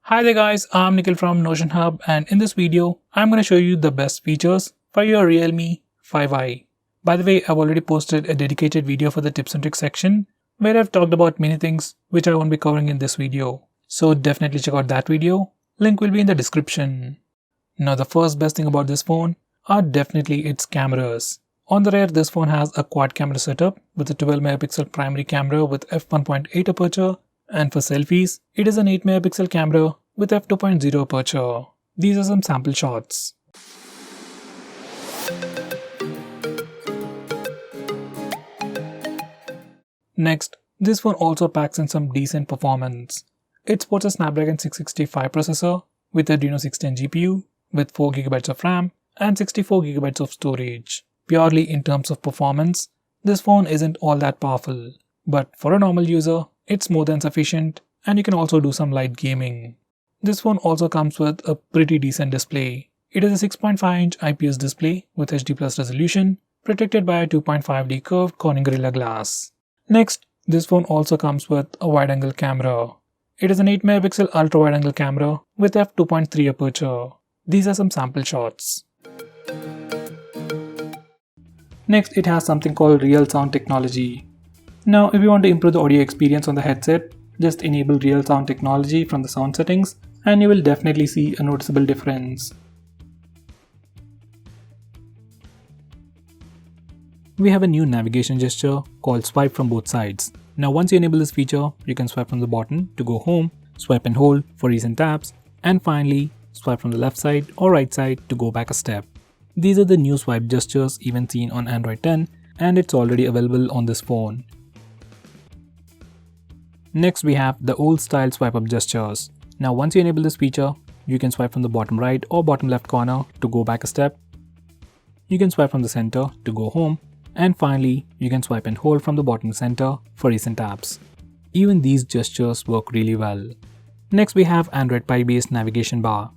Hi there guys, I'm Nikhil from Notion Hub, and in this video, I'm going to show you the best features for your Realme 5i. By the way, I've already posted a dedicated video for the tips and tricks section where I've talked about many things which I won't be covering in this video. So definitely check out that video, link will be in the description. Now the first best thing about this phone are definitely its cameras. On the rear, this phone has a quad camera setup with a 12 megapixel primary camera with f1.8 aperture. And for selfies, it is an 8 megapixel camera with f2.0 aperture. These are some sample shots. Next, this phone also packs in some decent performance. It sports a Snapdragon 665 processor with Adreno 610 GPU with 4GB of RAM and 64GB of storage. Purely in terms of performance, this phone isn't all that powerful, but for a normal user, it's more than sufficient, and you can also do some light gaming. This phone also comes with a pretty decent display. It is a 6.5-inch IPS display with HD+ resolution, protected by a 2.5D curved Corning Gorilla Glass. Next, this phone also comes with a wide-angle camera. It is an 8 megapixel ultra-wide-angle camera with f2.3 aperture. These are some sample shots. Next, it has something called real sound technology. Now, if you want to improve the audio experience on the headset, just enable real sound technology from the sound settings and you will definitely see a noticeable difference. We have a new navigation gesture called swipe from both sides. Now once you enable this feature, you can swipe from the bottom to go home, swipe and hold for recent taps, and finally swipe from the left side or right side to go back a step. These are the new swipe gestures even seen on Android 10 and it's already available on this phone. Next, we have the old style swipe up gestures. Now once you enable this feature, you can swipe from the bottom right or bottom left corner to go back a step. You can swipe from the center to go home. And finally, you can swipe and hold from the bottom center for recent taps. Even these gestures work really well. Next, we have Android Pie based navigation bar.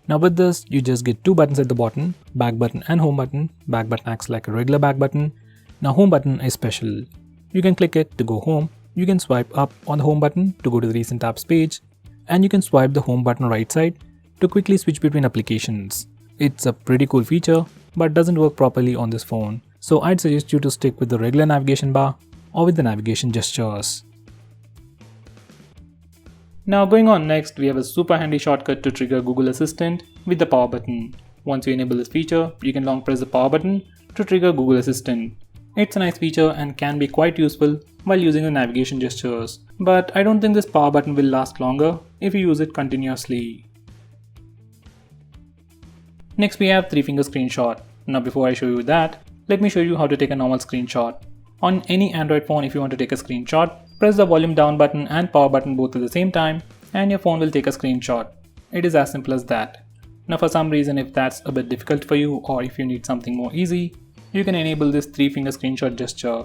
Now with this, you just get two buttons at the bottom, back button and home button. Back button acts like a regular back button. Now home button is special. You can click it to go home. You can swipe up on the home button to go to the recent apps page, and you can swipe the home button right side to quickly switch between applications. It's a pretty cool feature, but doesn't work properly on this phone, so I'd suggest you to stick with the regular navigation bar or with the navigation gestures. Now going on next, we have a super handy shortcut to trigger Google Assistant with the power button. Once you enable this feature, you can long press the power button to trigger Google Assistant. It's a nice feature and can be quite useful while using the navigation gestures, but I don't think this power button will last longer if you use it continuously. Next, we have 3-finger screenshot. Now before I show you that, let me show you how to take a normal screenshot. On any Android phone, if you want to take a screenshot, press the volume down button and power button both at the same time and your phone will take a screenshot. It is as simple as that. Now for some reason, if that's a bit difficult for you or if you need something more easy, you can enable this 3-finger screenshot gesture.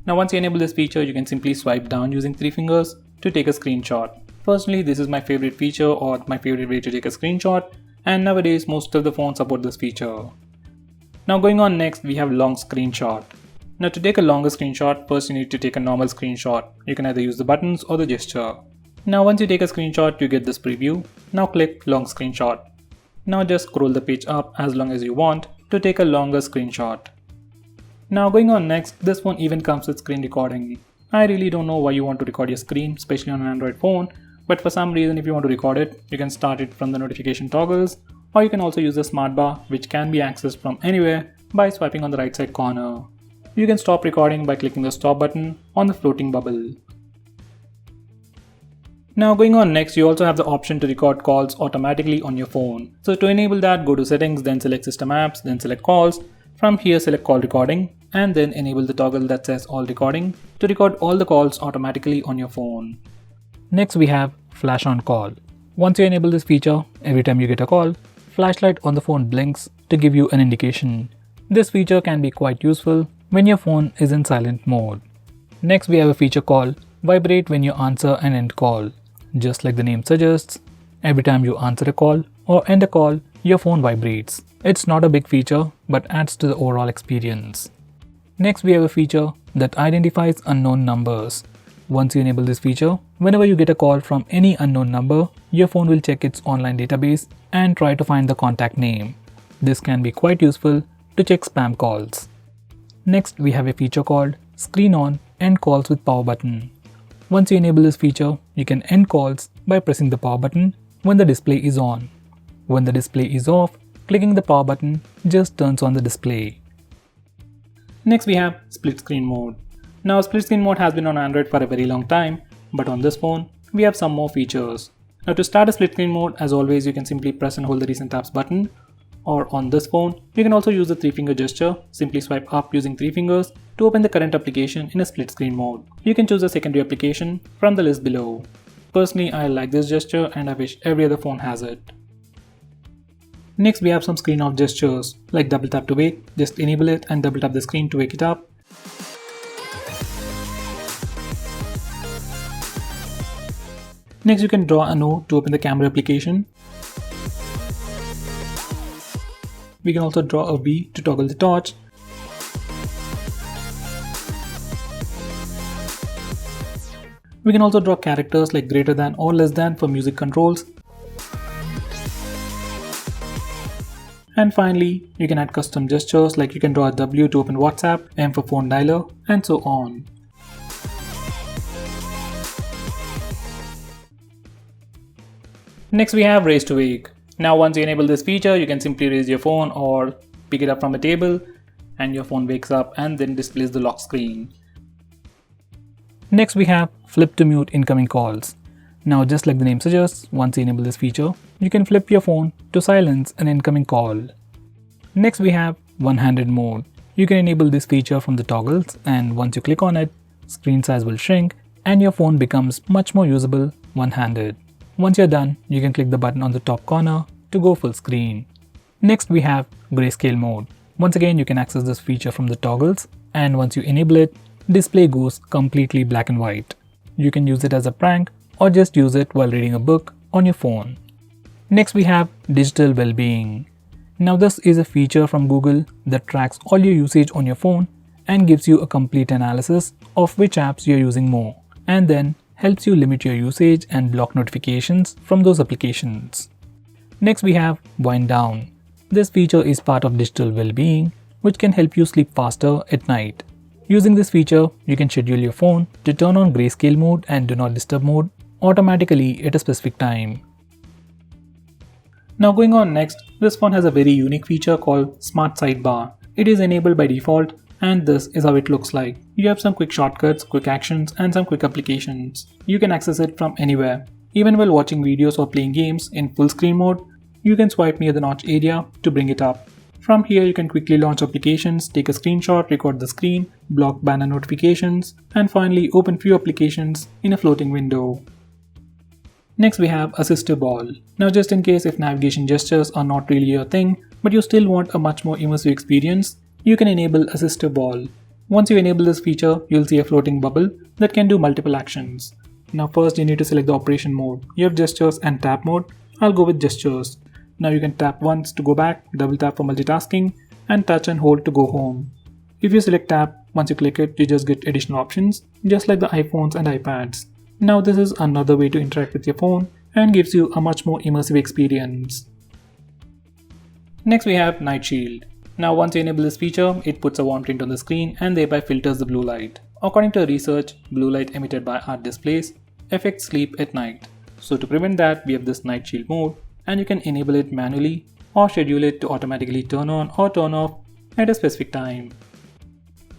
Now once you enable this feature, you can simply swipe down using 3 fingers to take a screenshot. Personally, this is my favorite feature or my favorite way to take a screenshot, and nowadays most of the phones support this feature. Now going on next, we have long screenshot. Now to take a longer screenshot, first you need to take a normal screenshot. You can either use the buttons or the gesture. Now once you take a screenshot, you get this preview. Now click long screenshot. Now just scroll the page up as long as you want to take a longer screenshot. Now going on next, this phone even comes with screen recording. I really don't know why you want to record your screen, especially on an Android phone, but for some reason if you want to record it, you can start it from the notification toggles, or you can also use the smart bar which can be accessed from anywhere by swiping on the right side corner. You can stop recording by clicking the stop button on the floating bubble. Now going on next, you also have the option to record calls automatically on your phone. So to enable that, go to settings, then select system apps, then select calls. From here select call recording and then enable the toggle that says all recording to record all the calls automatically on your phone. Next we have flash on call. Once you enable this feature, every time you get a call, flashlight on the phone blinks to give you an indication. This feature can be quite useful when your phone is in silent mode. Next we have a feature called vibrate when you answer an end call. Just like the name suggests, every time you answer a call or end a call, your phone vibrates. It's not a big feature, but adds to the overall experience. Next, we have a feature that identifies unknown numbers. Once you enable this feature, whenever you get a call from any unknown number, your phone will check its online database and try to find the contact name. This can be quite useful to check spam calls. Next, we have a feature called Screen On End Calls with Power Button. Once you enable this feature, you can end calls by pressing the power button when the display is on. When the display is off, clicking the power button just turns on the display. Next, we have split screen mode. Now, split screen mode has been on Android for a very long time, but on this phone, we have some more features. Now, to start a split screen mode, as always, you can simply press and hold the recent apps button. Or on this phone, you can also use the 3-finger gesture. Simply swipe up using 3 fingers to open the current application in a split screen mode. You can choose a secondary application from the list below. Personally, I like this gesture and I wish every other phone has it. Next, we have some screen off gestures like double tap to wake. Just enable it and double tap the screen to wake it up. Next, you can draw an O to open the camera application. We can also draw a V to toggle the torch. We can also draw characters like greater than or less than for music controls. And finally, you can add custom gestures like you can draw a W to open WhatsApp, M for phone dialer, and so on. Next, we have raise to wake. Now, once you enable this feature, you can simply raise your phone or pick it up from a table and your phone wakes up and then displays the lock screen. Next, we have flip to mute incoming calls. Now, just like the name suggests, once you enable this feature, you can flip your phone to silence an incoming call. Next, we have one-handed mode. You can enable this feature from the toggles, and once you click on it, screen size will shrink and your phone becomes much more usable one-handed. Once you're done, you can click the button on the top corner to go full screen. Next, we have grayscale mode. Once again, you can access this feature from the toggles, and once you enable it, display goes completely black and white. You can use it as a prank or just use it while reading a book on your phone. Next, we have digital well-being. Now, this is a feature from Google that tracks all your usage on your phone and gives you a complete analysis of which apps you're using more, and then helps you limit your usage and block notifications from those applications. Next, we have wind down. This feature is part of digital well-being, which can help you sleep faster at night. Using this feature, you can schedule your phone to turn on grayscale mode and do not disturb mode automatically at a specific time. Now, going on next, this phone has a very unique feature called Smart Sidebar. It is enabled by default, and this is how it looks like. You have some quick shortcuts, quick actions, and some quick applications. You can access it from anywhere. Even while watching videos or playing games in full screen mode, you can swipe near the notch area to bring it up. From here, you can quickly launch applications, take a screenshot, record the screen, block banner notifications, and finally open few applications in a floating window. Next, we have Assistive Ball. Now, just in case if navigation gestures are not really your thing, but you still want a much more immersive experience, you can enable Assistive Ball. Once you enable this feature, you'll see a floating bubble that can do multiple actions. Now, first you need to select the operation mode. You have gestures and tap mode. I'll go with gestures. Now you can tap once to go back, double tap for multitasking, and touch and hold to go home. If you select tap, once you click it, you just get additional options, just like the iPhones and iPads. Now this is another way to interact with your phone and gives you a much more immersive experience. Next, we have Night Shield. Now, once you enable this feature, it puts a warm tint on the screen and thereby filters the blue light. According to research, blue light emitted by our displays affects sleep at night. So to prevent that, we have this Night Shield mode, and you can enable it manually or schedule it to automatically turn on or turn off at a specific time.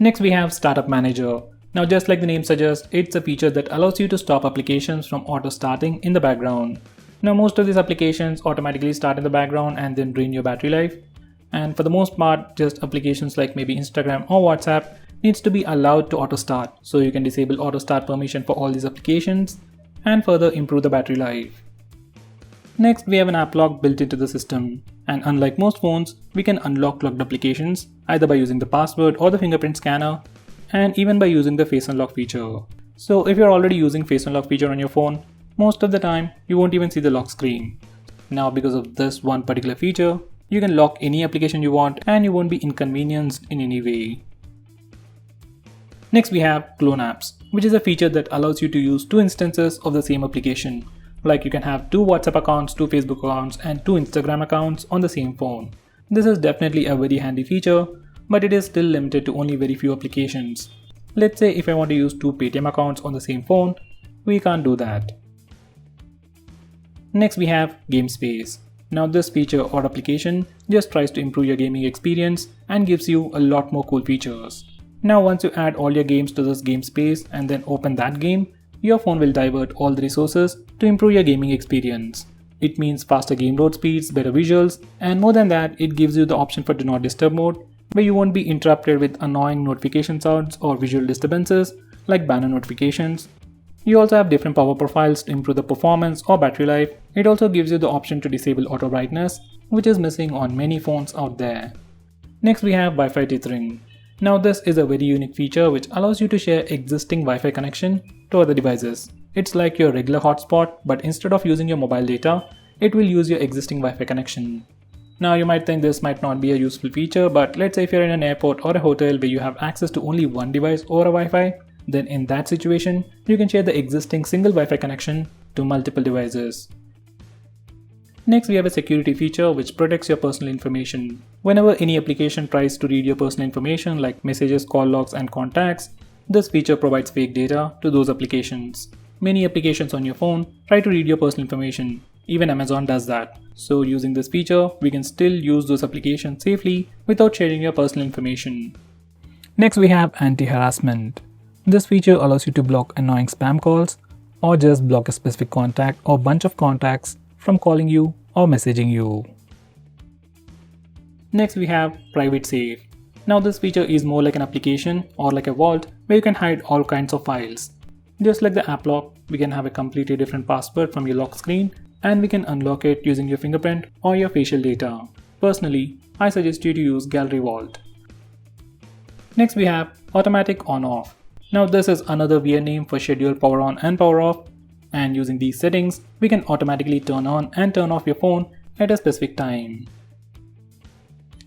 Next, we have Startup Manager. Now, just like the name suggests, it's a feature that allows you to stop applications from auto starting in the background. Now, most of these applications automatically start in the background and then drain your battery life. And for the most part, just applications like maybe Instagram or WhatsApp needs to be allowed to auto start. So you can disable auto start permission for all these applications and further improve the battery life. Next, we have an app lock built into the system. And unlike most phones, we can unlock locked applications either by using the password or the fingerprint scanner, and even by using the face unlock feature. So if you're already using face unlock feature on your phone, most of the time you won't even see the lock screen. Now, because of this one particular feature, you can lock any application you want and you won't be inconvenienced in any way. Next, we have clone apps. which is a feature that allows you to use two instances of the same application. Like you can have two WhatsApp accounts, two Facebook accounts, and two Instagram accounts on the same phone. This is definitely a very handy feature, but it is still limited to only very few applications. Let's say if I want to use two Paytm accounts on the same phone, we can't do that. Next we have Game Space. Now this feature or application just tries to improve your gaming experience and gives you a lot more cool features. Now once you add all your games to this Game Space and then open that game, your phone will divert all the resources to improve your gaming experience. It means faster game load speeds, better visuals, and more than that, it gives you the option for Do Not Disturb mode, where you won't be interrupted with annoying notification sounds or visual disturbances like banner notifications. You also have different power profiles to improve the performance or battery life. It also gives you the option to disable auto brightness, which is missing on many phones out there. Next we have Wi-Fi tethering. Now this is a very unique feature which allows you to share existing Wi-Fi connection to other devices. It's like your regular hotspot, but instead of using your mobile data, it will use your existing Wi-Fi connection. Now you might think this might not be a useful feature, but let's say if you're in an airport or a hotel where you have access to only one device or a Wi-Fi, then in that situation, you can share the existing single Wi-Fi connection to multiple devices. Next we have a security feature which protects your personal information. Whenever any application tries to read your personal information like messages, call logs and contacts, this feature provides fake data to those applications. Many applications on your phone try to read your personal information. Even Amazon does that. So using this feature, we can still use those applications safely without sharing your personal information. Next we have anti-harassment. This feature allows you to block annoying spam calls or just block a specific contact or bunch of contacts from calling you or messaging you. Next we have Private Safe. Now this feature is more like an application or like a vault where you can hide all kinds of files. Just like the app lock, we can have a completely different password from your lock screen and we can unlock it using your fingerprint or your facial data. Personally, I suggest you to use Gallery Vault. Next we have Automatic On-Off. Now this is another weird name for schedule power on and power off, and using these settings, we can automatically turn on and turn off your phone at a specific time.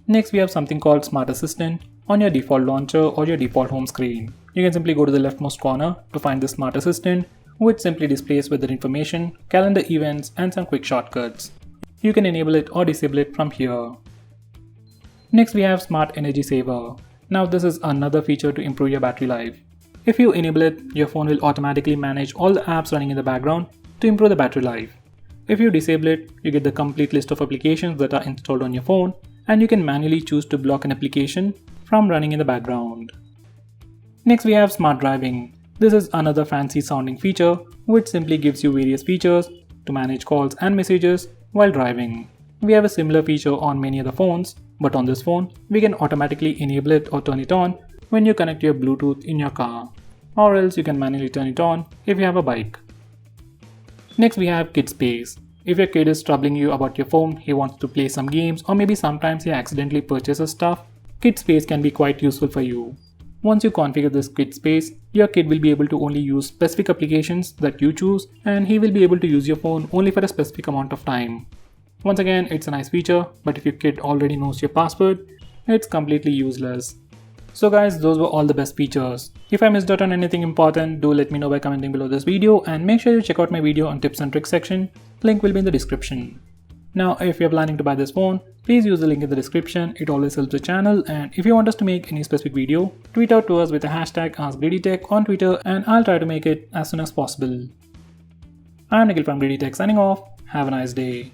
Next we have something called Smart Assistant on your default launcher or your default home screen. You can simply go to the leftmost corner to find the Smart Assistant, which simply displays weather information, calendar events and some quick shortcuts. You can enable it or disable it from here. Next we have Smart Energy Saver. Now this is another feature to improve your battery life. If you enable it, your phone will automatically manage all the apps running in the background to improve the battery life. If you disable it, you get the complete list of applications that are installed on your phone, and you can manually choose to block an application from running in the background. Next we have Smart Driving. This is another fancy sounding feature which simply gives you various features to manage calls and messages while driving. We have a similar feature on many other phones, but on this phone, we can automatically enable it or turn it on when you connect your Bluetooth in your car, or else you can manually turn it on if you have a bike. Next we have Kid Space. If your kid is troubling you about your phone, he wants to play some games, or maybe sometimes he accidentally purchases stuff, Kid Space can be quite useful for you. Once you configure this Kid Space, your kid will be able to only use specific applications that you choose, and he will be able to use your phone only for a specific amount of time. Once again, it's a nice feature, but if your kid already knows your password, it's completely useless. So guys, those were all the best features. If I missed out on anything important, do let me know by commenting below this video, and make sure you check out my video on tips and tricks section. Link will be in the description. Now if you're planning to buy this phone, please use the link in the description. It always helps the channel, and if you want us to make any specific video, tweet out to us with the hashtag AskGreedyTech on Twitter and I'll try to make it as soon as possible. I'm Nikhil from GreedyTech signing off. Have a nice day.